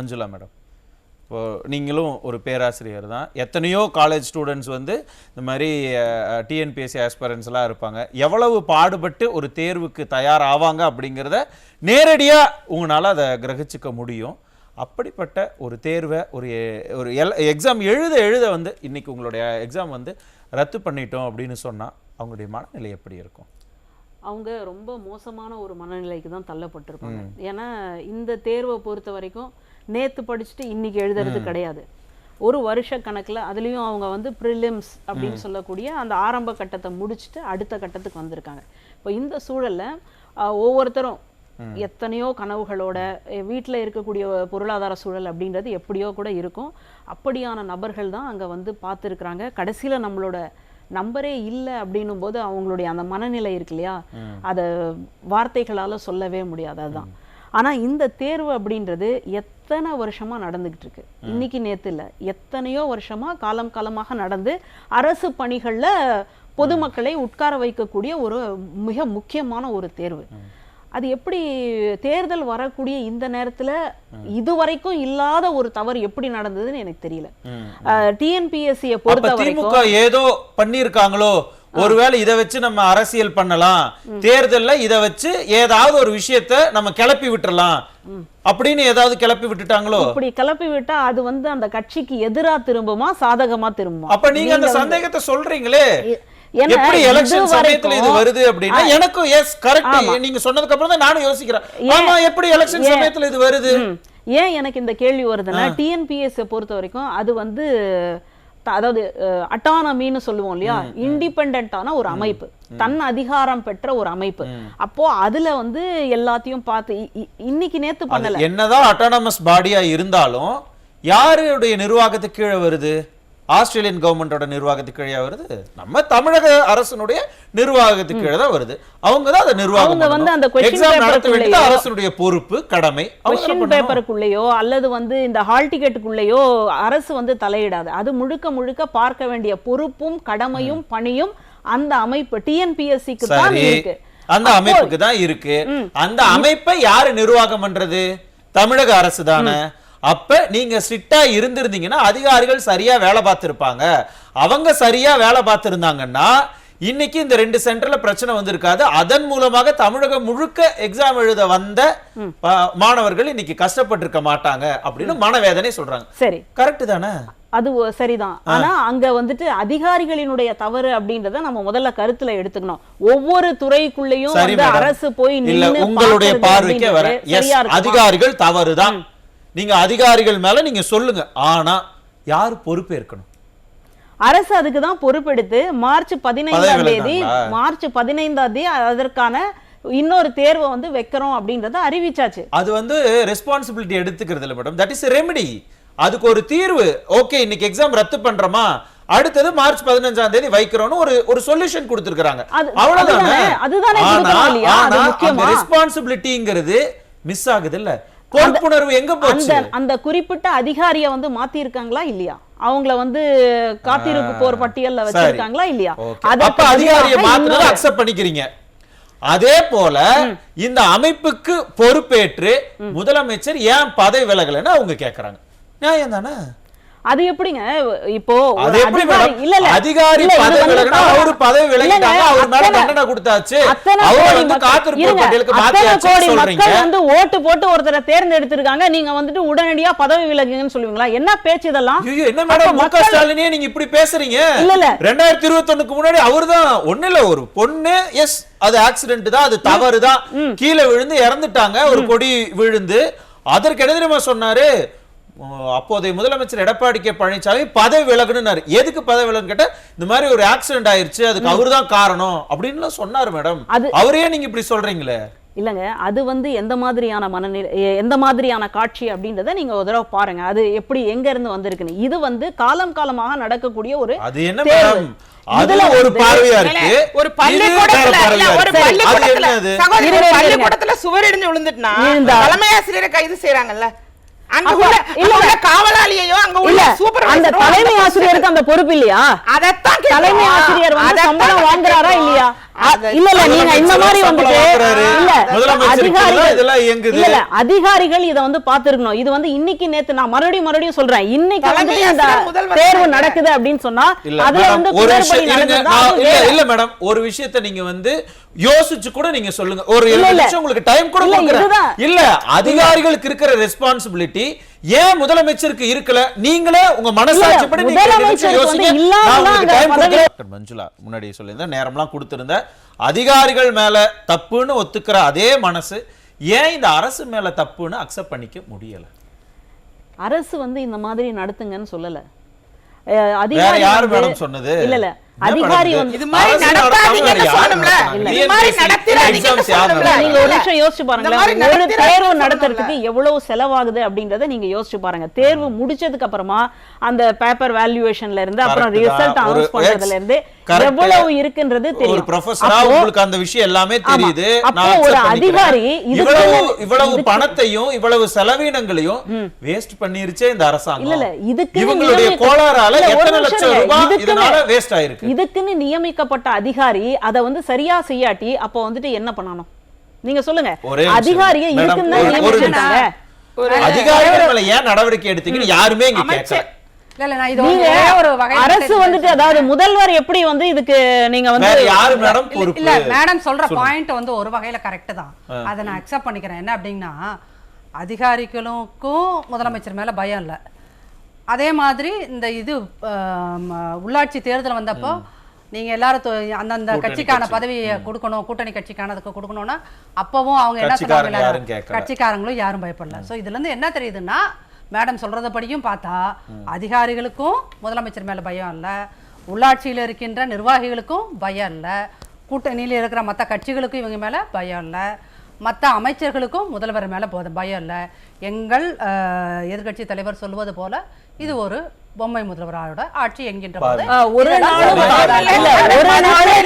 Manjula madam, இப்போ நீங்களும் ஒரு பேராசிரியர் தான், எத்தனையோ காலேஜ் ஸ்டூடெண்ட்ஸ் வந்து இந்த மாதிரி டிஎன்பிஎஸ்சி ஆஸ்பரன்ஸ்லாம் இருப்பாங்க, எவ்வளவு பாடுபட்டு ஒரு தேர்வுக்கு தயாராவாங்க அப்படிங்கிறத நேரடியாக உங்களால் அதை கிரகிச்சிக்க முடியும். அப்படிப்பட்ட ஒரு தேர்வை ஒரு எக்ஸாம் எழுத வந்து இன்னைக்கு உங்களுடைய எக்ஸாம் வந்து ரத்து பண்ணிட்டோம் அப்படின்னு சொன்னால் அவங்களுடைய மனநிலை எப்படி இருக்கும்? அவங்க ரொம்ப மோசமான ஒரு மனநிலைக்கு தான் தள்ளப்பட்டிருப்பாங்க. ஏன்னா இந்த தேர்வை பொறுத்த வரைக்கும் நேற்று படிச்சுட்டு இன்னைக்கு எழுதுறது கிடையாது. ஒரு வருஷ கணக்கில் அதுலேயும் அவங்க வந்து ப்ரிலிம்ஸ் அப்படின்னு சொல்லக்கூடிய அந்த ஆரம்ப கட்டத்தை முடிச்சுட்டு அடுத்த கட்டத்துக்கு வந்திருக்காங்க. இப்போ இந்த சூழலில் ஒவ்வொருத்தரும் எத்தனையோ கனவுகளோட வீட்டில் இருக்கக்கூடிய பொருளாதார சூழல் அப்படின்றது எப்படியோ கூட இருக்கும். அப்படியான நபர்கள் தான் அங்கே வந்து பார்த்துருக்குறாங்க. கடைசியில் நம்மளோட நம்பரே இல்லை அப்படின்னும் போது அவங்களுடைய அந்த மனநிலை இருக்கு இல்லையா, அதை வார்த்தைகளால் சொல்லவே முடியாது. அதுதான். ஆனால் இந்த தேர்வு அப்படின்றது எத்தனை வருஷமாக நடந்துக்கிட்டு இருக்கு, இன்னைக்கு நேற்று இல்லை, எத்தனையோ வருஷமாக காலம் காலமாக நடந்து அரசு பணிகளில் பொதுமக்களை உட்கார வைக்கக்கூடிய ஒரு மிக முக்கியமான ஒரு தேர்வு. அது எப்படி தேர்தல் வரக்கூடிய இந்த நேரத்துல இதுவரைக்கும் இல்லாத ஒரு தவறு எப்படி நடந்ததுன்னு எனக்கு தெரியல. டிஎன்பிஎஸ்சியை பொறுத்த வரைக்கும் ஏதோ பண்ணிருக்காங்களோ, ஒருவேளை இதை வச்சு நம்ம அரசியல் பண்ணலாம், தேர்தல்ல இதை வச்சு ஏதாவது ஒரு விஷயத்தை நம்ம கிளப்பி விட்டுறலாம் அப்படின்னு ஏதாவது கிளப்பி விட்டுட்டாங்களோ? இப்படி கிளப்பி விட்டா அது வந்து அந்த கட்சிக்கு எதிரா திரும்புமா சாதகமா திரும்புமா? அப்ப நீங்க அந்த சந்தேகத்தை சொல்றீங்களே, எப்படி எலெக்ஷன் சமயத்துல இது வருது அப்படின்னா எனக்கும் எஸ் கரெக்ட், நீங்க சொன்னதுக்கு அப்புறம் தான் நானும் யோசிக்கிறேன். ஆமா, எப்படி எலெக்ஷன் சமயத்துல இது வருது? ஏன் எனக்கு இந்த கேள்வி வருதுன்னா, டிஎன்பிஎஸ் பொறுத்த வரைக்கும் அது வந்து அதாவது அட்டானமின்னு சொல்லுவோம் இல்லையா, இண்டிபெண்டான ஒரு அமைப்பு, தன் அதிகாரம் பெற்ற ஒரு அமைப்பு. அப்போ அதுல வந்து எல்லாத்தையும் பார்த்து இன்னைக்கு நேத்து பண்ணல. என்னதான் அட்டானமஸ் பாடியா இருந்தாலும் யாருடைய நிர்வாகத்துக்கு கீழே வருது? ஆஸ்திரேலியன் கவர்மெண்டோட நிர்வாகத்துக்கு கீழே வருது, நம்ம தமிழக அரசனுடைய நிர்வாகத்துக்கு கீழே தான் வருது. அவங்க தான் அந்த நிர்வாகம் வந்து அந்த क्वेश्चन பேப்பருக்குள்ளேயோ அரசுடைய பொறுப்பு கடமை, क्वेश्चन பேப்பருக்குள்ளேயோ அல்லது வந்து இந்த ஹால் டிக்கெட்டுக்குள்ளேயோ அரசு வந்து தலையிடாது. அது முழுக்க முழுக்க பார்க்க வேண்டிய பொறுப்பும் கடமையும் பணியும் அந்த அமைப்பு டிஎன்பிஎஸ்சிக்கு தான் இருக்கு, அந்த அமைப்புக்கு தான் இருக்கு. அந்த அமைப்பை யாரு நிர்வாகம் பண்றது? தமிழக அரசு தானே. அப்ப நீங்க ஸ்ட்ரிக்ட்டா இருந்திருந்தீங்கன்னா அதிகாரிகள் சரியா வேலை பார்த்திருப்பாங்க. அவங்க சரியா வேலை பார்த்திருந்தாங்கன்னா இன்னைக்கு இந்த 2 சென்டர்ல பிரச்சனை வந்திருக்காது. அதன் மூலமாக தமிழகம் முழுக்க எக்ஸாம் எழுத வந்த மாணவர்கள் இன்னைக்கு கஷ்டப்பட்டிருக்க மாட்டாங்க அப்படின்னு மனவேதனை சொல்றாங்க. சரி, கரெக்ட் தானே? அது சரிதான். ஆனா அங்க வந்துட்டு அதிகாரிகளினுடைய தவறு அப்படின்றத நம்ம முதல்ல கருத்துல எடுத்துக்கணும். ஒவ்வொரு துறைக்குள்ளேயும் அரசு போய் நின்னு உங்களுடைய பார்வைக்கு வர அதிகாரிகள் தவறுதான், நீங்க அதிகாரிகள் மேல நீங்க சொல்லுங்க. ஆனா யார் பொறுப்பேற்கணும்? அரசு அதுக்கு தான் பொறுப்பெடுத்து மார்ச் 15ஆம் தேதி அதற்கான இன்னொரு தேர்வை வந்து வைக்கிறோம் அப்படின்றத அறிவிச்சாச்சு. அது வந்து ரெஸ்பான்சிபிலிட்டி எடுத்துக்கிறது இல்ல மேடம், தட் இஸ் ரெமெடி. அதுக்கு ஒரு தீர்வு. ஓகே, இன்னைக்கு எக்ஸாம் ரத்து பண்றோமா, அடுத்தது மார்ச் 15ஆம் தேதி வைக்கிறோம்னு ஒரு சொல்யூஷன் கொடுத்திருக்காங்க. அவ்வளவுதானே. அதுதான் ரெஸ்பான்சிபிலிட்டிங்கிறது மிஸ் ஆகுது இல்ல, பொறுப்புணர்வு எங்க போச்சு? அந்த குறிப்பிட்ட அதிகாரியை வந்து மாத்தி இருக்காங்களா இல்லையா? அவங்கள வந்து காத்திருப்பு போர் பட்டியல்ல வச்சிருக்காங்களா இல்லையா? அப்ப அதிகாரியை மாத்துறத அக்செப்ட் பண்ணிக்கிறீங்க. அதே போல இந்த அமைப்புக்கு பொறுப்பேற்று முதலமைச்சர் ஏன் பதவி விலகலன்னு அவங்க கேக்குறாங்க. நியாயம் தானே? அது எப்படிங்க? இப்போ அதிகாரி பதவி விலகினா அவரு பதவி விலகிட்டாங்க, அவர் மேல தண்டனை கொடுத்தாச்சு, அவர் வந்து காத்திருப்பு பட்டியலுக்கு மாத்தியாச்சு சொல்றீங்க. மக்கள் வந்து ஓட்டு போட்டு ஒருத்தரை தேர்ந்தெடுத்திருக்காங்க, நீங்க வந்துட்டு உடனடியா பதவி விலகுங்கன்னு சொல்லுவீங்களா? என்ன பேச்சு இதெல்லாம்? என்ன மேடம் மு க ஸ்டாலினே நீங்க இப்படி பேசுறீங்க? இல்ல 2021க்கு முன்னாடி அவர்தான் ஒண்ணு இல்ல, ஒரு பொண்ணு எஸ் அது ஆக்சிடென்ட் தான், அது தவறு தான், கீழே விழுந்து இறந்துட்டாங்க, ஒரு கொடி விழுந்து. அதற்கு என்ன தெரியுமா சொன்னாரு? அப்போதைய முதலமைச்சர் எடப்பாடி கே பழனிசாமி பதவி விலகுனாரு. எதுக்கு பதவி விலகுன்னு கேட்டா, இந்த மாதிரி ஒரு ஆக்சிடென்ட் ஆயிருச்சு, அதுக்கு அவர்தான் காரணம் அப்படின்னு சொன்னாரு. மேடம் அவரே நீங்க இப்படி சொல்றீங்களே? இல்லங்க, அது வந்து எந்த மாதிரியான மனநிலை, எந்த மாதிரியான காட்சி அப்படின்றத நீங்க ஒரு தடவை பாருங்க. அது எப்படி எங்க இருந்து வந்திருக்குன்னு. இது வந்து காலம் காலமாக நடக்கக்கூடிய ஒரு அது என்ன மேடம், அதுல ஒரு பார்வையா இருக்கு. ஒரு பள்ளிக்கூடத்துல சுவர் இடிஞ்சு விழுந்துட்டுனா தலைமை ஆசிரியரை கைது செய்யறாங்கல்ல, காவலாளியோ அங்க உள்ள சூப்பர் அந்த தலைமை ஆசிரியருக்கு அந்த பொறுப்பு இல்லையா? அதத்தான் தலைமை ஆசிரியர் வந்து சம்பளம் வாங்குறாரா இல்லையா? இல்ல நீங்க இந்த மாதிரி வந்துட்டு இல்ல அதிகாரிகள் இத வந்து பாத்துருக்கணும். இது வந்து இன்னைக்கு நேத்து நான் மறுபடியும் சொல்றேன், இன்னைக்கு வந்து இந்த தேர்வு நடக்குது அப்படின்னு சொன்னா அதுல வந்து இல்ல மேடம் ஒரு விஷயத்தை நீங்க வந்து யோசிச்சு கூட நீங்க சொல்லுங்க. ஒரு 2 நிமிஷம் உங்களுக்கு டைம் கூட கொடுக்கிறேன். இல்ல அதிகாரிகளுக்கு இருக்கிற ரெஸ்பான்சிபிலிட்டி ஏன் முதலமைச்சருக்கு இருக்கல? நீங்களே உங்க மனசாட்சிப்படி மஞ்சுளா முன்னாடி சொல்லியிருந்த நேரம்லாம் கொடுத்திருந்த அதிகாரிகள் மேல தப்புன்னு ஒத்துக்கிற அதே மனசு ஏன் இந்த அரசு மேல தப்புன்னு அக்செப்ட் பண்ணிக்க முடியல? அரசு வந்து இந்த மாதிரி நடத்துங்கன்னு சொல்லல. அதிகாரி யாரு மேடம் சொன்னது? இல்ல அதிகாரி வந்து இது மாதிரி நடத்தாதீங்கன்னு சொல்லணும்ல. இது மாதிரி நடத்திராதீங்கன்னு சொல்லணும்ல. நீங்க ஒரு நிமிஷம் யோசிச்சு பாருங்க, ஒரு தேர்வு நடத்துறதுக்கு எவ்வளவு செலவாகுது அப்படின்றத நீங்க யோசிச்சு பாருங்க. தேர்வு முடிச்சதுக்கு அப்புறமா அந்த பேப்பர் வேல்யூவேஷன்ல இருந்து அப்புறம் ரிசல்ட் அனௌன்ஸ் பண்றதுல இருந்து எவ்வளவு இருக்குன்றது தெரியும். ஒரு ப்ரொஃபசரா உங்களுக்கு அந்த விஷயம் எல்லாமே தெரியுது. அப்போ ஒரு அதிகாரி இவ்வளவு பணத்தையும் இவ்வளவு செலவினங்களையும் வேஸ்ட் பண்ணிருச்சே இந்த அரசாங்கம். இல்ல இதுக்கு இவங்களுடைய கோளாறால எத்தனை லட்சம் ரூபாய் இதனால வேஸ்ட் ஆயிருக்கு. இதுக்குன்னு நியமிக்கப்பட்ட அதிகாரி அதை வந்து சரியா செய்யாட்டி அப்போ வந்துட்டு என்ன பண்ணணும் நீங்க சொல்லுங்க? அதிகாரியை இருக்குன்னு நியமிச்சிட்டாங்க, அதிகாரிகள் மேல ஏன் நடவடிக்கை எடுத்தீங்கன்னு யாருமே இங்க கேட்கல. அரசு வந்துட்டு அதாவது முதல்வர் எப்படி வந்து இதுக்கு நீங்க வந்து யாரு மேடம் பொறுப்பு? இல்ல மேடம் சொல்ற பாயிண்ட் வந்து ஒரு வகையில கரெக்ட் தான், அதை நான் அக்செப்ட் பண்ணிக்கிறேன். என்ன அப்படின்னா அதிகாரிகளுக்கும் முதலமைச்சர் மேல பயம் இல்லை. அதே மாதிரி இந்த இது உள்ளாட்சி தேர்தல் வந்தப்போ நீங்க எல்லாரும் அந்தந்த கட்சிக்கான பதவியை கொடுக்கணும், கூட்டணி கட்சிக்கானதுக்கு கொடுக்கணும்னா அப்பவும் அவங்க என்ன சொன்னாங்க, கட்சிக்காரங்களும் யாரும் பயப்படல. ஸோ இதுல இருந்து என்ன தெரியுதுன்னா மேடம் சொல்றதபடியும் பார்த்தா அதிகாரிகளுக்கும் முதலமைச்சர் மேல பயம் இல்லை, உள்ளாட்சியில் இருக்கின்ற நிர்வாகிகளுக்கும் பயம் இல்லை, கூட்டணியில் இருக்கிற மற்ற கட்சிகளுக்கும் இவங்க மேல பயம் இல்லை, மற்ற அமைச்சர்களுக்கும் முதல்வர் மேல பயம் இல்லை. எங்கள் எதிர்கட்சி தலைவர் சொல்வது போல இது ஒரு பொம்மை முதல்வரோட ஆட்சி என்கின்ற போது ஒரு நாள்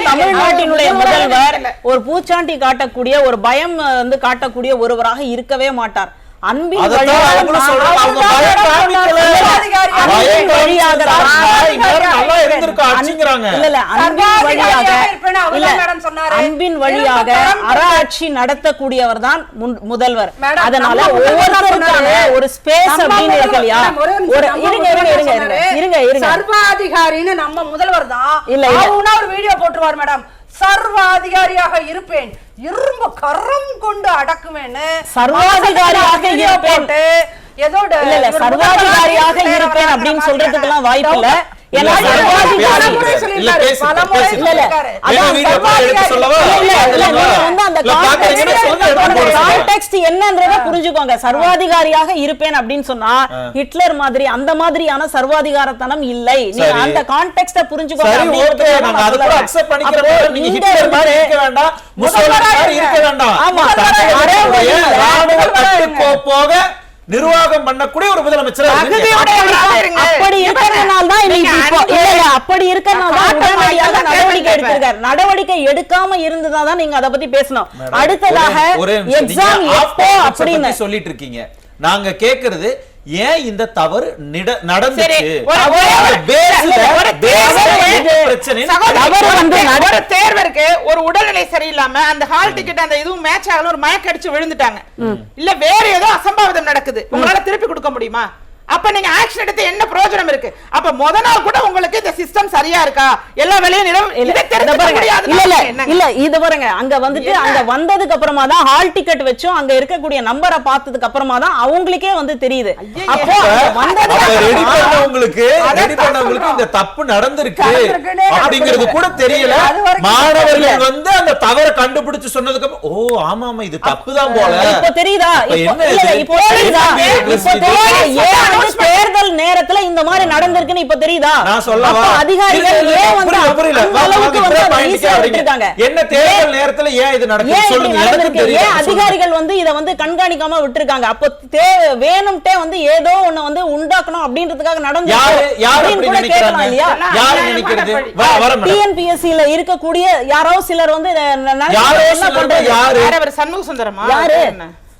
தமிழ்நாட்டினுடைய முதல்வர் ஒரு பூச்சாண்டி காட்டக்கூடிய ஒரு பயம் வந்து காட்டக்கூடிய ஒருவராக இருக்கவே மாட்டார். அன்பின் வழியாக ஆட்சி நடத்தக்கூடியவர் தான் முதல்வர். அதனால ஒவ்வொருத்தருக்கான ஒரு ஸ்பேஸ் அப்படின்னு இருக்கு இல்லையா? இருங்க சர்வாதிகாரின்னு நம்ம முதல்வர் தான் இல்ல ஒரு வீடியோ போட்டுருவார் மேடம், சர்வாதிகாரியாக இருப்பேன், இரும்பு கரம் கொண்டு அடக்குவேன்னு சர்வாதிகாரியாக இருப்பேன், ஏதோட இல்ல சர்வாதிகாரியாக இருப்பேன் அப்படின்னு சொல்றதுக்கெல்லாம் வாய்ப்பு இல்ல. புரிஞ்சுக்கோங்க, சர்வாதிகாரியாக இருப்பேன் அப்படின்னு சொன்னா ஹிட்லர் மாதிரி அந்த மாதிரியான சர்வாதிகாரத்தனம் இல்லை. நீங்க அந்த கான்டெக்ஸ்ட புரிஞ்சுக்கோங்க. நிர்வாகம் பண்ணக்கூடிய ஒரு முதலமைச்சர் அப்படி இருக்கிறதுனால தான் அப்படி இருக்கிறதுனால உடனடியாக நடவடிக்கை எடுத்திருக்காரு. நடவடிக்கை எடுக்காம இருந்ததா நீங்க அதை பத்தி பேசணும். அடுத்ததாக எக்ஸாம் எப்போ அப்படின்னு சொல்லிட்டு இருக்கீங்க. நாங்க கேக்குறது ஏன் இந்த தவறு நடந்துச்சு? ஒரு தேர்வருக்கு ஒரு உடல்நிலை சரியில்லாம அந்த ஹால் டிக்கெட் அந்த இதுவும் மேட்ச் ஆகல, ஒரு மயக்க அடிச்சு விழுந்துட்டாங்க, இல்ல வேற ஏதோ அசம்பாவிதம் நடக்குது, உங்களால திருப்பி கொடுக்க முடியுமா? அப்ப நீங்க ஆக்ஷன் எடுத்து என்ன பிரயோஜனம் இருக்கு? அப்ப முத நாள் கூட உங்களுக்கு இந்த சிஸ்டம் சரியா இருக்கா, எல்லா வேலையும் இல்ல இது பாருங்க, அங்க வந்துட்டு அங்க வந்ததுக்கு அப்புறமா தான் ஹால் டிக்கெட் வச்சோம், அங்க இருக்கக்கூடிய நம்பரை பார்த்ததுக்கு அப்புறமா தான் அவங்களுக்கே வந்து தெரியுது. அப்போ உங்களுக்கு இந்த தப்பு நடந்திருக்கு அப்படிங்கிறது கூட தெரியல. மாணவர்கள் வந்து அந்த தவறை கண்டுபிடிச்சு சொன்னதுக்கு அப்புறம் ஓ ஆமா ஆமா இது தப்பு தான் போல இப்ப தெரியுதா? இப்போ தெரியுதா? தேர்தல் நேரத்துல இந்த மாதிரி நடந்திருக்குன்னு இப்ப தெரியுதா? நான் சொல்லவா? அதிகாரிகள் ஏன் வந்து என்ன தேர்தல் நேரத்துல ஏன் இது நடக்குது சொல்லுங்க. ஏன் அதிகாரிகள் வந்து இத வந்து கண்காணிக்காம விட்டுருக்காங்க? அப்ப வேணும்ட்டே வந்து ஏதோ ஒண்ணு வந்து உண்டாக்கணும் அப்படின்றதுக்காக நடந்து டிஎன்பிஎஸ்சி ல இருக்கக்கூடிய யாரோ சிலர் வந்து சண்முக சுந்தரமா யாரு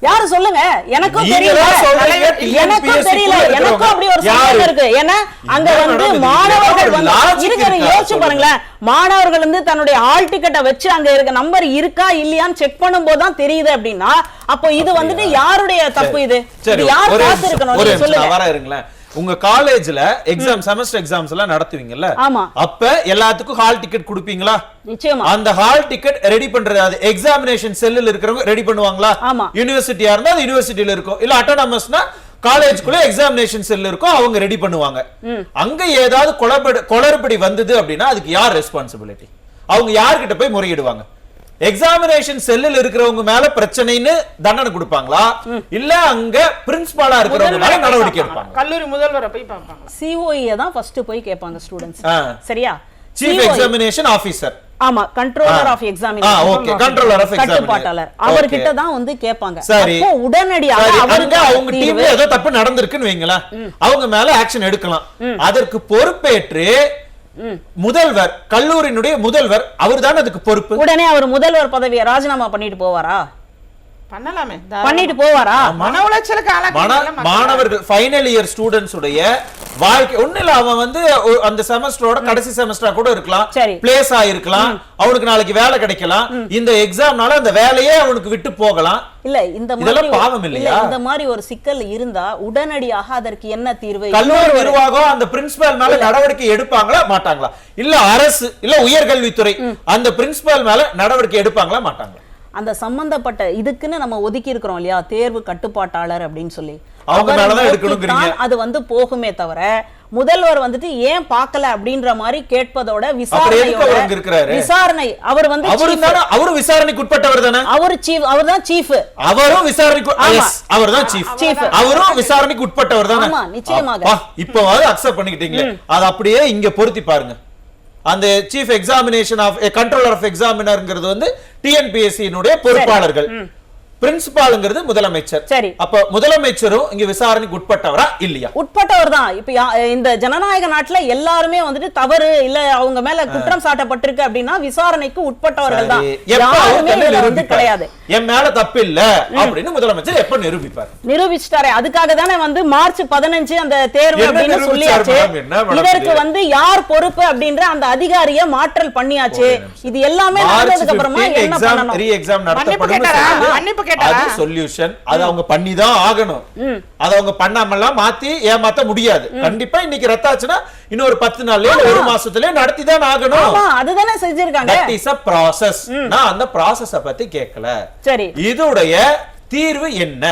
யாரு சொல்லுங்க, எனக்கும் நீங்க தெரியல, தான் சொல்றீங்க, எனக்கும் தெரியல, TNPSC எனக்கும் அப்படி ஒரு யாரு? சந்தேகம் இருக்கு. ஏன்னா அங்க என்ன வந்து நடக்குது? மாணவர்கள் என்ன வந்து logic இருக்கிற இருக்கா? யோசிச்சு சொல்லுங்க. பாருங்களேன், மாணவர்கள் வந்து தன்னுடைய ஹால் டிக்கெட்டை வச்சு அங்க இருக்க நம்பர் இருக்கா இல்லையான்னு செக் பண்ணும்போது தான் தெரியுது அப்படின்னா, அப்போ இது வந்துட்டு யாருடைய தப்பு? இது சரி, யார் ஒரே பார்த்து இருக்கணும்? நிமிஷம், நீங்க சொல்லுங்க. வர இருங்களேன். உங்க காலேஜ்ல எக்ஸாம் செமஸ்டர் எக்ஸாம்ஸ் எல்லாம் நடத்துவீங்கல்ல, ஆமா. அப்ப எல்லாத்துக்கும் ஹால் டிக்கெட் கொடுப்பீங்களா? நிச்சயமா. அந்த ஹால் டிக்கெட் ரெடி பண்றது அது எக்ஸாமினேஷன் செல்லுல இருக்கிறவங்க ரெடி பண்ணுவாங்களா? ஆமா. யூனிவர்சிட்டியா இருந்தா அது யூனிவர்சிட்டியில இருக்கும், இல்ல அட்டானமஸ்னா காலேஜ்க்குள்ள எக்ஸாமினேஷன் செல் இருக்கும், அவங்க ரெடி பண்ணுவாங்க. அங்க ஏதாவது குளறுபடி வந்தது அப்படின்னா அதுக்கு யார் ரெஸ்பான்சிபிலிட்டி? அவங்க யார்கிட்ட போய் முறையிடுவாங்க? எக்ஸாமினேஷன் செல்லில் இருக்கிறவங்க மேல பிரச்சனைன்னு தண்டனை கொடுப்பாங்களா, இல்ல அங்க பிரின்சிபாலா இருக்கிறவங்க மேல நடவடிக்கை எடுப்பாங்க? கல்லூரி முதல்வரை போய் பார்ப்பாங்க. சிஓஏ தான் ஃபர்ஸ்ட் போய் கேட்பாங்க ஸ்டூடண்ட்ஸ். சரியா? Chief examination officer. ஆமா, controller of examination. Okay, controller of examination, கட்டுப்பாட்டாளர். அவர்கிட்ட தான் வந்து கேட்பாங்க. சரி, அப்போ உடனடியாக அவருக்கு அவங்க டீம்ல ஏதோ தப்பு நடந்திருக்குன்னு வைங்களேன், அவங்க மேல ஆக்ஷன் எடுக்கலாம். அதற்கு பொறுப்பேற்று முதல்வர், கல்லூரியினுடைய முதல்வர், அவர் தான் அதுக்கு பொறுப்பு. உடனே அவர் முதல்வர் பதவியை ராஜினாமா பண்ணிட்டு போவாரா? பண்ணலாமே, பண்ணிட்டு போவாரா? மன உளைச்சலுக்கு ஆளாக்க மாணவர்கள் ஃபைனல் இயர் ஸ்டூடண்ட்ஸ் உடைய வாழ்க்கை ஒண்ணு இல்ல, அவன் வந்து அந்த செமஸ்டரோட கடைசி செமஸ்டரா கூட இருக்கலாம், பிளேஸ் ஆயிருக்கலாம், அவனுக்கு நாளைக்கு வேலை கிடைக்கலாம், இந்த எக்ஸாம்னால அந்த வேலையே அவனுக்கு விட்டு போகலாம். இல்ல இந்த மாதிரி பாவம் இல்லையா? இந்த மாதிரி ஒரு சிக்கல் இருந்தா உடனடியாக அதற்கு என்ன தீர்வு? கல்லூரி நிர்வாகம் அந்த பிரின்சிபால் மேல நடவடிக்கை எடுப்பாங்களா மாட்டாங்களா? இல்ல அரசு, இல்ல உயர்கல்வித்துறை அந்த பிரின்சிபால் மேல நடவடிக்கை எடுப்பாங்களா மாட்டாங்களா? அந்த சம்பந்தப்பட்ட இதுக்குன்னு நம்ம ஒதுக்கி இருக்கிறோம் இல்லையா, தேர்வு கட்டுப்பாட்டாளர் அப்படின்னு சொல்லி, அவங்க மேலதான் எடுக்கணும்ங்கறீங்க. அது வந்து போகுமே தவிர முதல்வர் வந்துட்டு ஏன் பார்க்கல அப்படின்ற மாதிரி கேட்பதோட விசாரணை அவர் வந்து அவரு விசாரணைக்கு உட்பட்டவர் தானே, அவர் தான் சீஃப், அவரும் விசாரணைக்கு அவர் தான் சீஃப், அவரும் விசாரணைக்கு உட்பட்டவர் தானே. ஆமா, நிச்சயமாக. இப்போவாது அக்செப்ட் பண்ணிக்கிட்டீங்களே, அது அப்படியே இங்க பொருத்தி பாருங்க. அந்த chief examination of controller of எக்ஸாமினர்ங்கிறது வந்து டிஎன்பிஎஸ்சி பொறுப்பாளர்கள், பிரின்சிபால்ங்கிறது முதலமைச்சர். சரி, அப்ப முதலமைச்சரும் இங்க விசாரணைக்கு உட்பட்டவரா இல்லையா? உட்பட்டவர் தான். இப்ப இந்த ஜனநாயக நாட்டுல எல்லாருமே வந்துட்டு தவறு இல்ல அவங்க மேல குற்றம் சாட்டப்பட்டிருக்கு அப்படின்னா விசாரணைக்கு உட்பட்டவர்கள் தான், யாருமே வந்து கிடையாது. என் மேல தப்பு இல்ல அப்படின்னு முதலமைச்சர் எப்ப நிரூபிப்பார்? நிரூபிச்சிட்டாரே, அதுக்காக தானே வந்து மார்ச் 15 அந்த தேர்வு அப்படின்னு சொல்லியாச்சு. இதற்கு வந்து யார் பொறுப்பு அப்படின்ற அந்த அதிகாரியை மாற்றல் பண்ணியாச்சு. இது எல்லாமே நடந்ததுக்கு அப்புறமா என்ன பண்ணணும்? ரீ எக்ஸாம் நடத்தப்படும், அது சொல்யூஷன். அது அவங்க பண்ணி தான் ஆகணும். அது அவங்க பண்ணாமலாம் மாத்தி ஏமாத்த முடியாது. கண்டிப்பா இன்னைக்கு ரத்தாச்சுன்னா இன்னொரு 10 நாள்லயே ஒரு மாசத்துலயே நடத்தி தான் ஆகணும். ஆமா, அதுதானே செஞ்சிருக்காங்க. That is a process. நான் அந்த process பத்தி கேட்கல. சரி, இதுடைய தீர்வு என்ன?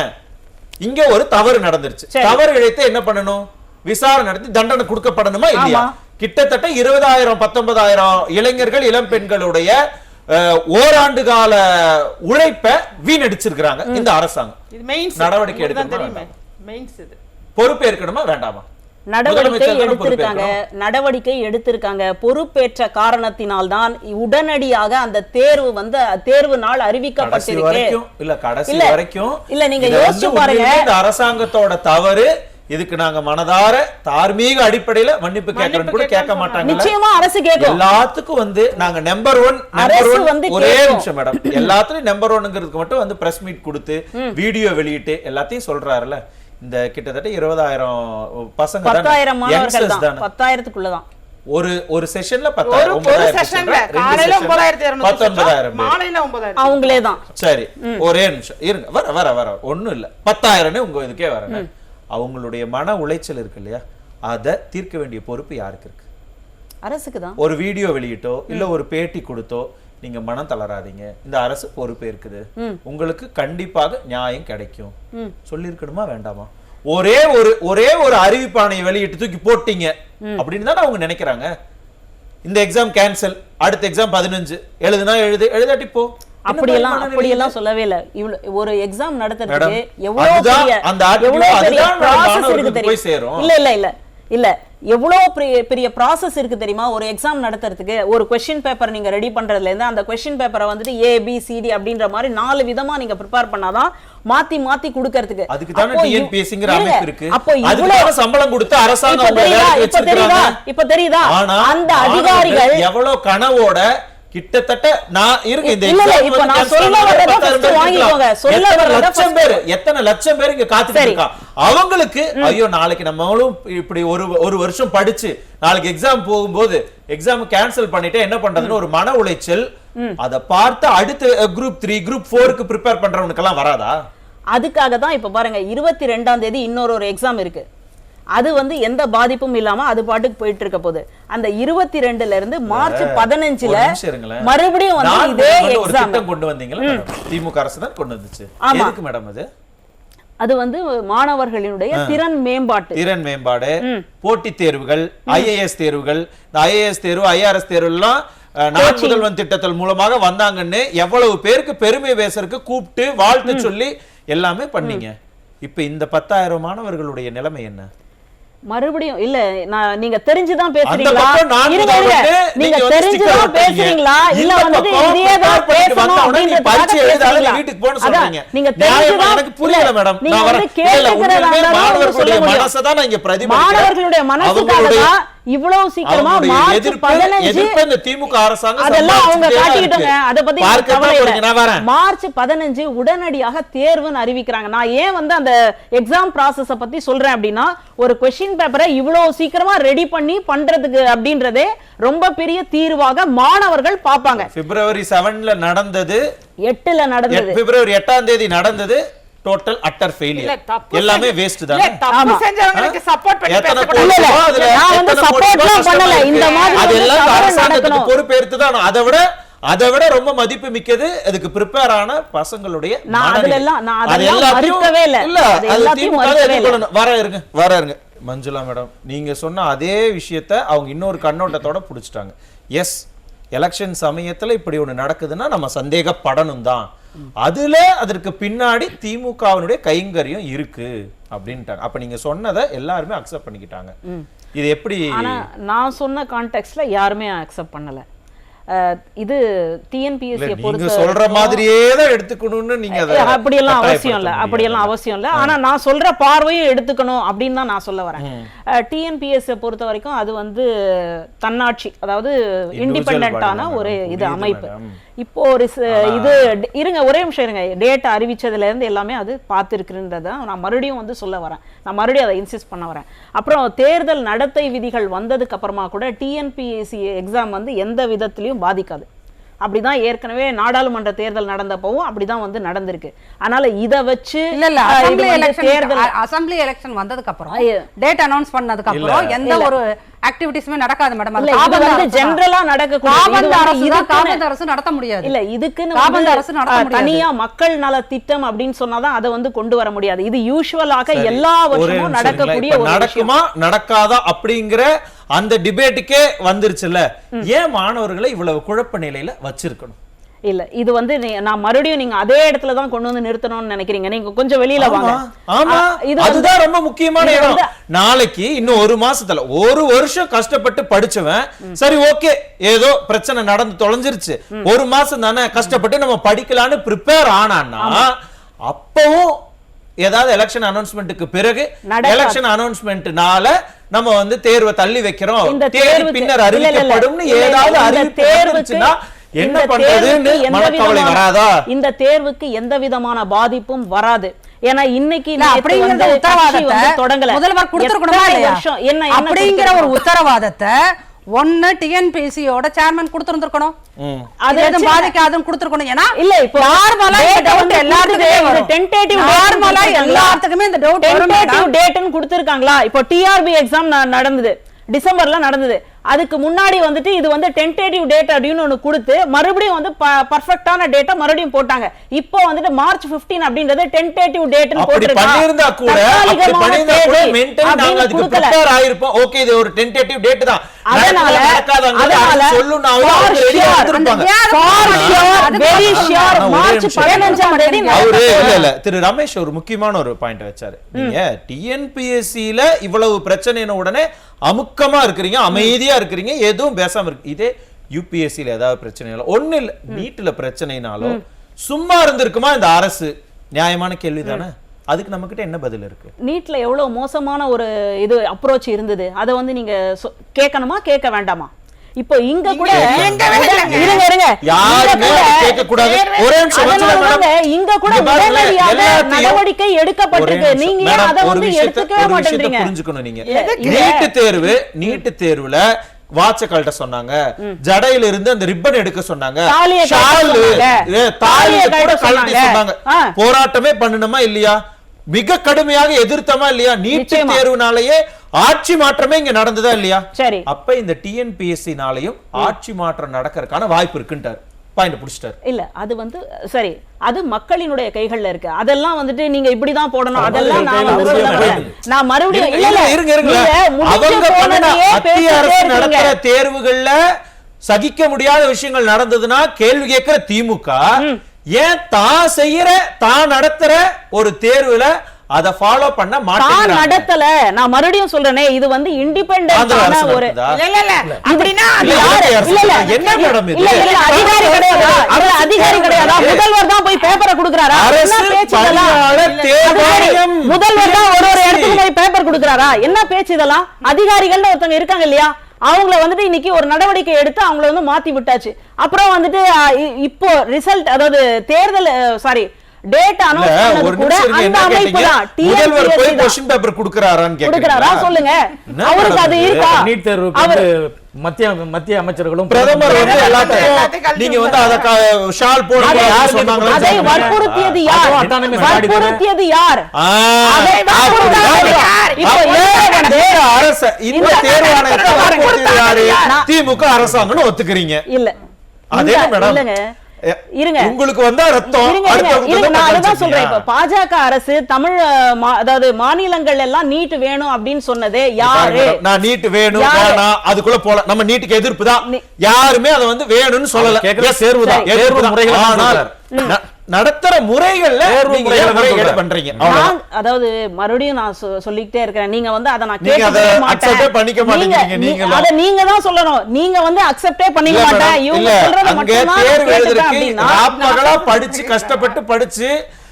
இங்க ஒரு தவறு நடந்துருச்சு, தவறு இழைத்து என்ன பண்ணணும்? விசாரணை நடத்தி தண்டனை கொடுக்கப்படணுமா இல்லையா? கிட்டத்தட்ட 20,000 19,000 இளைஞர்கள் இளம் பெண்களுடைய ஓராண்டு கால உழைப்ப வீணடிச்சிருக்காங்க இந்த அரசாங்கம். நடவடிக்கை எடுக்கணுமா? பொறுப்பு ஏற்கணுமா வேண்டாமா? நடவடிக்கை எடுத்திருக்காங்க. பொறுப்பேற்ற காரணத்தினால் தான் உடனடியாக அந்த தேர்வு வந்து தேர்வு நாள் அறிவிக்கப்பட்டிருக்கு. இல்ல கடைசி வரைக்கும் இல்ல, நீங்க யோசிச்சு பாருங்க, இந்த அரசாங்கத்தோட தவறு. இதுக்கு நாங்க மனதார தார்மீக அடிப்படையில மன்னிப்பு கேட்கறோம்னு கூட கேட்க மாட்டாங்க. நிச்சயமா அரசு கேட்கும். எல்லாத்துக்கும் வந்து நாங்க நம்பர் ஒன் ஒரே நிமிஷம் மேடம், எல்லாத்துலயும் நம்பர் ஒன்ங்கிறதுக்கு மட்டும் வந்து பிரஸ் மீட் கொடுத்து வீடியோ வெளியிட்டு எல்லாத்தையும் சொல்றாருல. இந்த கிட்டத்தட்ட 20,000 பசங்க 10,000 மாணவர்கள் தான், 10,000க்குள்ளதான் ஒரு செஷன்ல 10,000 அவங்களே தான். சரி, ஒரே நிமிஷம் இருங்க, வர ஒண்ணும் இல்ல, 10,000 உங்க இதுக்கே வரேன். அவங்களுடைய மன உளைச்சல் இருக்கு இல்லையா, அதை தீர்க்க வேண்டிய பொறுப்பு யாருக்கு இருக்கு? அரசுக்கு தான். ஒரு வீடியோ வெளியிட்டோ இல்ல ஒரு பேட்டி கொடுத்தோ நீங்க மனம் தளராதீங்க, இந்த அரசு பொறுப்பு இருக்குது, உங்களுக்கு கண்டிப்பாக நியாயம் கிடைக்கும் சொல்லிருக்கணுமா வேண்டாமா? ஒரே ஒரு அறிவிப்பாணையை வெளியிட்டு தூக்கி போட்டீங்க அப்படின்னு தானே அவங்க நினைக்கிறாங்க. இந்த எக்ஸாம் கேன்சல், அடுத்த எக்ஸாம் 15, எழுதுனா எழுதாட்டி போ. அப்படியெல்லாம் சொல்லவே இல்ல. ஒரு எக்ஸாம் நடத்துறதுக்கு எவ்வளவு பெரிய ப்ராசஸ் இருக்கு தெரியுமா? இல்ல எவ்வளவு பெரிய ப்ராசஸ் இருக்கு தெரியுமா? ஒரு எக்ஸாம் நடத்துறதுக்கு ஒரு கொஸ்டின் பேப்பர் நீங்க ரெடி பண்றதுல இருந்து அந்த கொஸ்டின் பேப்பரை வந்துட்டு ABCD அப்படின்ற மாதிரி 4 விதமா நீங்க ப்ரிப்பேர் பண்ணாதான் மாத்தி கொடுக்கிறதுக்கு. அதுக்கு தான டிஎன்பிஎஸ்சிங்கிற அமைப்பு இருக்கு. அதுக்கு சம்பளம் கொடுத்து அரசாங்கம் இப்ப தெரியுதா? அந்த அதிகாரிகள் எவ்வளவு கனவோட கிட்டத்தட்ட நான் இருக்கு இந்த இல்ல, exam இப்ப வந்து நான் cancel சொல்ல பண்ணா வர்றத 10,000 first பேர் வாங்கிக்கோங்க. இருக்கலாம். சொல்ல எத்தனை வர்றத லட்சம் பேர் எத்தனை லட்சம் பேர் இங்க காத்துட்டு சரி. இருக்கா அவங்களுக்கு ஐயோ நாளைக்கு நம்மளும் இப்படி ஒரு வருஷம் படிச்சு நாளைக்கு எக்ஸாம் போகும்போது எக்ஸாம் கேன்சல் பண்ணிட்டு என்ன பண்றதுன்னு ஒரு மன உளைச்சல் அத பார்த்து அடுத்து குரூப் 3 குரூப் 4க்கு ப்ரிப்பேர் பண்றவனுக்கு எல்லாம் வராதா? அதுக்காக தான் இப்ப பாருங்க 22ஆம் தேதி இன்னொரு எக்ஸாம் இருக்கு. அது வந்து எந்த பாதிப்பும் இல்லாம அது பாட்டுக்கு போயிட்டு இருக்க போகுது. அந்த 22ல இருந்து மார்ச் 15ல மறுபடியும் வந்து இதே ஒரு எக்ஸாம் திட்டம் கொண்டு வந்தீங்களா? திமுக அரசு தான் கொண்டு வந்துச்சு. எதுக்கு மேடம் அது? அது வந்து மாணவர்களுடைய திறன் மேம்பாடு, போட்டித் தேர்வுகள், IAS தேர்வுகள், இந்த IAS தேர்வு IRS தேர்வு எல்லாம் நான் முதல்வன் திட்டத்தின் மூலமாக வந்தாங்கன்னு எவ்வளவு பேருக்கு பெருமை பேசறதுக்கு கூப்பிட்டு வாழ்த்து சொல்லி எல்லாமே பண்ணீங்க. இப்ப இந்த 10,000 மாணவர்களுடைய நிலைமை என்ன? மறுபடியும் இல்ல நீங்க தெரிஞ்சுதான் பேசுறீங்களா? நீங்க தெரிஞ்சுதான் பேசுறீங்களா இல்ல வந்து இதே தான் பேசணும் அப்படிங்கறதுக்காக பேசுறீங்களா? வீட்டுக்கு போன்னு சொல்றீங்க. நீங்க தெரிஞ்சுதான் எனக்கு புரியல மேடம். நான் வந்து கேக்குறதா மாணவர்களுடைய மனசை தான் நான் இங்க பிரதிபலிக்கிறேன். மாணவர்களுடைய மனசுக்காக தான் இவ்வளவு சீக்கிரமா மார்ச் 15 இந்த திமுக அரசாங்கம் அதெல்லாம் அவங்க காட்டிட்டாங்க. அத பத்தி கவலை இல்ல. மார்ச் 15 உடனடியாக தேர்வுன்னு அறிவிக்கிறாங்க. நான் ஏன் வந்து அந்த எக்ஸாம் process பத்தி சொல்றேன் அப்படின்னா ஒரு क्वेश्चन பேப்பரை இவ்வளவு சீக்கிரமா ரெடி பண்ணி பண்றதுக்கு அப்படின்றதே ரொம்ப பெரிய தீர்வாக மாணவர்கள் பாப்பாங்க. பிப்ரவரி 7ல நடந்தது, 8ல நடந்தது, பிப்ரவரி 8ஆம் தேதி நடந்தது. Total utter failure. எல்லாமே வேஸ்ட் தான். தப்பு செஞ்சவங்களுக்கு சப்போர்ட் பண்ணி பேசக்கூடாது. நான் வந்து சப்போர்ட்லாம் பண்ணல. இந்த மாதிரி அதெல்லாம் அரசாங்கத்துக்கு பொறுப்பேற்று தான். அதை விட ரொம்ப மதிப்பு மிக்கது அதுக்கு ப்ரிப்பேர் ஆன பசங்களுடைய வர இருங்க. மஞ்சுளா மேடம் நீங்க சொன்ன அதே விஷயத்தை அவங்க இன்னொரு கண்ணோட்டத்தோட புடிச்சிட்டாங்க. எஸ், எலெக்ஷன் சமயத்துல இப்படி ஒண்ணு நடக்குதுன்னா நம்ம சந்தேகப்படணும் தான். அதுல அதற்கு பின்னாடி திமுகவினுடைய கைங்கரியம் இருக்கு அப்படின்ட்டாங்க. அப்ப நீங்க சொன்னதை எல்லாருமே அக்செப்ட் பண்ணிக்கிட்டாங்க. இது எப்படி? ஆனா நான் சொன்ன கான்டெக்ஸ்ட்ல யாருமே அக்செப்ட் பண்ணல. இது டிஎன்பிஎஸ்சி பொறுத்த சொல்ற மாதிரியே தான் எடுத்துக்கணும்னு நீங்க அப்படியெல்லாம் அவசியம் இல்ல. ஆனா நான் சொல்ற பார்வையும் எடுத்துக்கணும் அப்படின்னு தான் நான் சொல்ல வரேன். டிஎன்பிஎஸ்சி பொறுத்த வரைக்கும் அது வந்து தன்னாட்சி, அதாவது இண்டிபெண்டன்டான ஒரு இது அமைப்பு. இப்போ ஒரு இது இருங்க, ஒரே நிமிஷம் இருங்க. டேட்டா அறிவிச்சதுல இருந்து எல்லாமே அது பார்த்துருக்குன்றத நான் மறுபடியும் வந்து சொல்ல வரேன். நான் மறுபடியும் அதை இன்சிஸ்ட் பண்ண வரேன். அப்புறம் தேர்தல் நடத்தை விதிகள் வந்ததுக்கு அப்புறமா கூட டிஎன்பிஎஸ்சி எக்ஸாம் வந்து எந்த விதத்திலையும் பாதிக்காது. அப்படிதான் ஏற்கனவே நாடாளுமன்ற தேர்தல் நடந்தப்பவும் அப்படிதான் வந்து நடந்திருக்கு. அதனால இத வச்சு அசெம்பிளி எலெக்ஷன் வந்ததுக்கு அப்புறம் டேட் அனௌன்ஸ் பண்ணதுக்கு அப்புறம் எந்த ஒரு ஆக்டிவிட்டீஸ்மே நடக்காது மேடம். அது வந்து ஜெனரலா காபந்து அரசு நடத்த முடியாது. இல்ல இதுக்குன்னு அரசு தனியா மக்கள் நல திட்டம் அப்படின்னு சொன்னாதான் அதை வந்து கொண்டு வர முடியாது. இது யூசுவலாக எல்லா வருஷமும் நடக்கக்கூடிய ஒரு நடக்குமா நடக்காதா அப்படிங்கிற அந்த டிபேட்டுக்கே வந்துருச்சுல்ல. ஏன் மாணவர்களை இவ்வளவு குழப்ப நிலையில வச்சிருக்கணும்? இல்ல இது வந்து நான் மறுபடியும் நீங்க அதே இடத்துல தான் கொண்டு வந்து நிறுத்தணும்னு நினைக்கிறீங்க. நீங்க கொஞ்சம் வெளியில வாங்க. ஆமா, அதுதான் ரொம்ப முக்கியமான இடம். நாளைக்கு இன்னும் ஒரு மாசத்துல ஒரு வருஷம் கஷ்டப்பட்டு படிச்சவன் சரி ஓகே ஏதோ பிரச்சனை நடந்து தொலைஞ்சிருச்சு, ஒரு மாசம் தானே கஷ்டப்பட்டு நம்ம படிக்கலான்னு ப்ரிப்பேர் ஆனான்னா அப்பவும் ஏதாவது எலெக்ஷன் அனௌன்ஸ்மெண்ட்டுக்கு பிறகு எலெக்ஷன் அனௌன்ஸ்மெண்ட்னால நம்ம வந்து தேர்வை தள்ளி வைக்கிறோம், தேர்வு பின்னர் அறிவிக்கப்படும்னு ஏதாவது அறிவிப்பு வந்துருச்சுன்னா என்ன பண்றதுன்னு மனக்கவலை வராதா? இந்த தேர்வுக்கு எந்த விதமான பாதிப்பும் வராது. ஏன்னா இன்னைக்கு அப்படிங்கிற உத்தரவாதத்தை முதல்வர் கொடுத்திருக்கணுமா இல்லையா? அப்படிங்கிற ஒரு உத்தரவாதத்தை ஒன்னு டிஎன்பிஎஸ்சியோட சேர்மன் கொடுத்திருந்திருக்கணும். அது எதுவும் பாதிக்காதுன்னு கொடுத்திருக்கணும். ஏன்னா இல்ல இப்போ நார்மலா இந்த டவுட் எல்லாத்துக்குமே டென்டேட்டிவ் நார்மலா எல்லாத்துக்குமே இந்த டவுட் டென்டேட்டிவ் டேட்னு கொடுத்திருக்காங்களா? இப்போ டிஆர்பி எக்ஸாம் நடந்தது, டிசம்பர்ல நடந்தது. அதுக்கு முன்னாடி வந்துட்டு இது வந்து டென்டேட்டிவ் டேட் அப்படின்னு ஒன்னு கொடுத்து மறுபடியும் வந்து பர்ஃபெக்ட்டான டேட்டா மறுபடியும் போட்டாங்க. இப்போ வந்துட்டு மார்ச் 15 அப்படின்றது டென்டேட்டிவ் டேட்னு போட்டுருக்காங்க. பண்ணிருந்தா கூட அப்படி பண்ணிருந்தா கூட மென்டலி நாங்க அதுக்கு ப்ரிப்பேர் ஆயிருப்போம். ஓகே இது ஒரு டென்டேட்டிவ் டேட் தான். அதனால சொல்லுனா அவங்க ரெடியா இருந்திருப்பாங்க. வெரி ஷூர் மார்ச் 15ஆம் தேதி அவரு இல்ல திரு ரமேஷ் ஒரு முக்கியமான ஒரு பாயிண்ட் வச்சாரு. நீங்க டிஎன்பிஎஸ்சில இவ்வளவு பிரச்சனைன உடனே அமுக்கமா இருக்கிறீங்க, அமைதியா இருக்கிறீங்க, எதுவும் பேசாம இருக்கு. இதே யூபிஎஸ்சில ஏதாவது பிரச்சனை ஒண்ணு இல்ல, நீட்ல பிரச்சனைனாலும் சும்மா இருந்திருக்குமா இந்த அரசு? நியாயமான கேள்வி தானே. அதுக்கு நம்ம கிட்ட என்ன பதில் இருக்கு? நீட்ல எவ்வளவு மோசமான ஒரு இது அப்ரோச் இருந்தது, அதை வந்து நீங்க கேட்கணுமா கேட்க வேண்டாமா? இப்போ இங்க கூட எங்கவே இல்லைங்க. இருங்க யாருமே இங்க கூட- கேட்கக்கூடாது. ஒரே நிமிஷம் வச்சுருங்க அதனாலதாங்க மேடம். இங்க கூட இங்க பாருங்களேன், உடனடியாக எல்லாத்தையும் நடவடிக்கை எடுக்கப்பட்டிருக்கு. ஒரே நீங்க நிமிஷம். ஏன் அதை மேடம், வந்து ஒரு விஷயத்தை எடுத்துக்கவே மாட்டேன்றீங்க? புரிஞ்சுக்கணும் நீங்க. எதுக்கு? நீட்டு தேர்வுல வாட்ச கழட்ட சொன்னாங்க, ஜடையில இருந்து அந்த ரிப்பன் எடுக்க சொன்னாங்க, தாலியை கழட்ட ஷாலு, சொன்னாங்க. தாலியை கூட கழட்ட கழட்டி சொன்னாங்க. ஆ. போராட்டமே பண்ணணுமா இல்லையா? மிக கடுமையாக எதிர்த்தமா இல்லையா? நீட்டு நிச்சயமா. தேர்வுனாலேயே ஆட்சி மாற்றமே இங்க நடந்ததா இல்லையா? சரி. அப்ப இந்த டிஎன்பிஎஸ்சி நாளையும் ஆட்சி மாற்றம் நடக்கிறதுக்கான வாய்ப்பு இருக்குன்றார். பாயிண்ட் புடிச்சிட்டார். இல்ல அது வந்து சரி, அது மக்களினுடைய கைகள்ல இருக்கு. அதெல்லாம் வந்துட்டு நீங்க இப்படிதான் போடணும், அதெல்லாம் நான் வந்து சொல்ல மாட்டேன். நான் மறுபடியும் இல்ல இல்ல இருங்க நீங்க அவங்க முடிஞ்ச பண்ணின போனதையே மத்திய அரசு பேசிட்டே நடக்கிற இருக்கீங்க. தேர்வுகள்ல சகிக்க முடியாத விஷயங்கள் நடந்ததுன்னா கேள்வி கேட்கிற திமுக ஏன் தான் நடத்துற ஒரு தேர்வுல அத ஃபாலோ பண்ண தான் மாட்டேங்கிறாங்க? நடத்தல. நான் மறுபடியும் சொல்றேனே, இது வந்து ஆந்திர இண்டிபெண்டன்டான அரசு ஒரு நடத்துதா? இல்ல அப்படின்னா இல்ல, யாரு? இலங்கை அரசு இல்ல, இல்ல. நடத்துதா? என்ன மேடம் இது? இல்ல அதிகாரி கிடையாதா? இல்ல அதிகாரி கிடையாதா? முதல்வர் தான் போய் பேப்பரை கொடுக்கறாரா? என்ன அரசு பேச்சு இதெல்லாம்? பணியாளர் தேர்வாணையம். முதல்வர் தான் ஒரு இடத்துக்கு போய் பேப்பர் கொடுக்கறாரா? என்ன பேச்சு இதெல்லாம்? அதிகாரிகள்னு ஒருத்தங்க இருக்காங்க இல்லையா, அவங்கள வந்துட்டு இன்னைக்கு ஒரு நடவடிக்கை எடுத்து அவங்கள வந்து மாத்தி விட்டாச்சு. அப்புறம் வந்துட்டு இப்போ ரிசல்ட், அதாவது தேர்தல் சாரி டேட் அனௌன்ஸ் பண்ணது ஒரு கூட நிமிஷம் இருங்க. அந்த என்ன அமைப்பு கேட்டீங்க? தான், முதல்வர் போய் TNPSC தான். கொஸ்டின் பேப்பர் கொடுக்கறாரான்னு கொடுக்கறாரா கேக்குறீங்களா? சொல்லுங்க. என்ன அவருக்கு அது நடக்குது? இருக்கா? நீட் தேர்வுக்கு அவர் வந்து மத்திய அமைச்சர்களும் பிரதமர் வந்து எல்லாத்தையும் எல்லாத்தையும் நீங்க வந்து அத ஷால் போடுங்க அதை- யார் சொன்னாங்களா? அதை வற்புறுத்தியது யார்? அதுவும் autonomous body தானே? வற்புறுத்தியது யார்? ஆ, அதை வற்புறுத்தியது யார்? இப்போ ஏன் வந்து அரசு இந்த இந்த தேர்வாணையத்தை வற்புறுத்தியது யாரு? நான்- திமுக அரசாங்கம்னு ஒத்துக்கிறீங்க. இல்ல அதே இந்த- மேடம். இல்லங்க இருங்க உங்களுக்கு வந்தா ரத்தம் இருங்க அடுத்தவங்களுக்கு நான் தான் அதான் சொல்றேன். இப்ப பஞ்சம். பாஜக அரசு தமிழ் அதாவது மாநிலங்கள் எல்லாம் நீட் வேணும் அப்படின்னு சொன்னதே யாரு? நான் நீட் வேணும் யாரு? வேணாம் அதுக்குள்ள போல நம்ம நீட்டுக்கு எதிர்ப்பு தான். நீ- யாருமே அதை வந்து வேணும்னு சொல்லல. கேக்குறது Yes, தேர்வு தான். எதிர்ப்பு தேர்வு தான். முறைகளை தான் ஆனால் சொல்றாரு. நடத்துற முறைகள்ல தேர்வு நீங்க முறைகளை ஏன் தான் முறைகேடு சொல்றாரு. பண்றீங்க? அவ்வளவுதான். அதாவது மறுபடியும் நான் சொல்லிக்கிட்டே இருக்கிறேன். நீங்க வந்து அதை நான் நீங்க அதை கேட்கவே மாட்டேன். accept பண்ணிக்க மாட்டேங்கிறீங்க நீங்களும். அதை நீங்க தான் சொல்லணும். நீங்க வந்து அக்செப்டே பண்ணிக்க இல்ல மாட்டேன். மேடம், இவங்க இல்ல, சொல்றத அங்க மட்டும் தான் தேர்வு கேட்டுட்டேன் எழுதுறதுக்கு அப்படின்னா ராப்பகலா படிச்சு கஷ்டப்பட்டு படிச்சு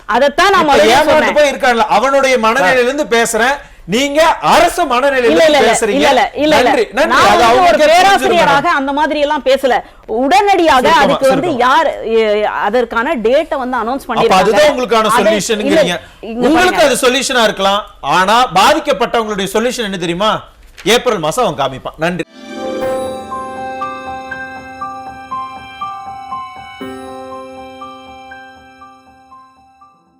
அதைத்தான் நான் இப்ப மறுபடியும் ஏமாந்து சொன்னேன். போய் இருக்கான்ல அவனுடைய மனநிலையில இருந்து பேசுறேன். நீங்க அரசு மனநிலையில இல்ல இல்ல இருந்து இல்ல பேசுறீங்க. இல்ல இல்ல நன்றி நன்றி. நான் அது வந்து ஒரு அவங்களுக்கே பேராசிரியராக புரிஞ்சிரும் அந்த மாதிரி எல்லாம் பேசல. உடனடியாக சுருக்கமா, அதுக்கு வந்து சுருக்கமா. யார் அதற்கான டேட்டை வந்து அனௌன்ஸ் அப்ப பண்ணிருக்காங்க. அதுதான் உங்களுக்கான அதை- சொல்யூஷன்ங்கிறீங்க. இல்ல, இங்க உங்களுக்கு பாருங்க. அது சொல்யூஷனா இருக்கலாம். ஆனா பாதிக்கப்பட்டவங்களுடைய சொல்யூஷன் என்ன தெரியுமா? ஏப்ரல் மாசம் அவன் காமிப்பான். நன்றி.